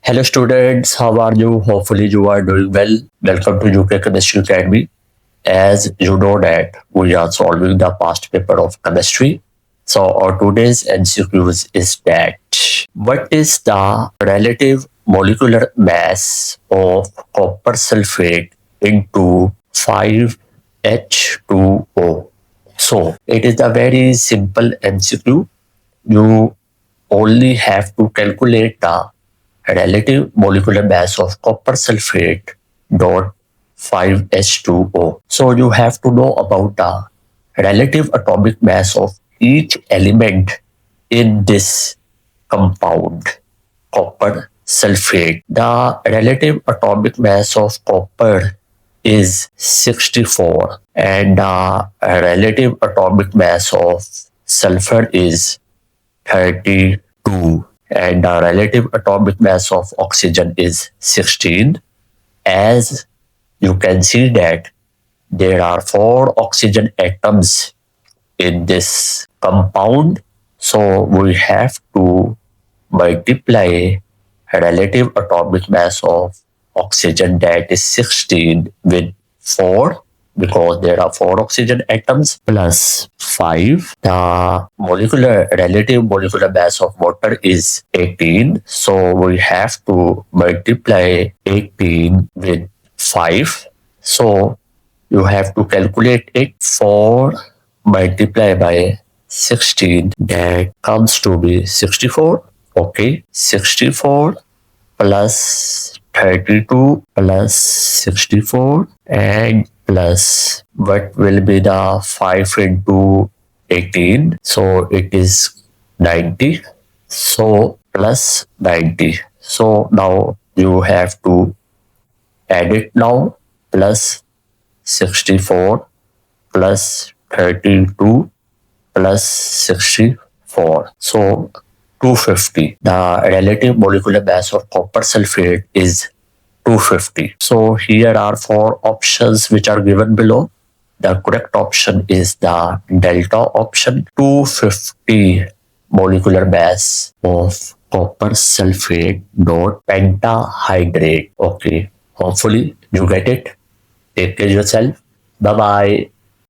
Hello students, how are you? Hopefully you are doing well. Welcome to UK Chemistry Academy. As you know that we are solving the past paper of chemistry. So our today's MCQs is that what is the relative molecular mass of copper sulfate into 5H2O? So it is a very simple MCQ. You only have to calculate the relative molecular mass of copper sulfate dot 5H2O. So you have to know about the relative atomic mass of each element in this compound, copper sulfate. The relative atomic mass of copper is 64 and the relative atomic mass of sulfur is 32 and the relative atomic mass of oxygen is 16. As you can see that there are 4 oxygen atoms in this compound, so we have to multiply relative atomic mass of oxygen, that is 16, with 4 because there are 4 oxygen atoms, plus 5. The relative molecular mass of water is 18. So we have to multiply 18 with 5. So you have to calculate it. 4 multiplied by 16, that comes to be 64. Okay, 64 plus 32 plus 64 and plus what will be the 5 into 18, so it is 90. So plus 90. So now you have to add it now. Plus 64 plus 32 plus 64. So 250. The relative molecular mass of copper sulfate is 250. So here are 4 options which are given below. The correct option is the delta option, 250 molecular mass of copper sulfate dot pentahydrate. Okay, hopefully you get it. Take care of yourself. Bye bye.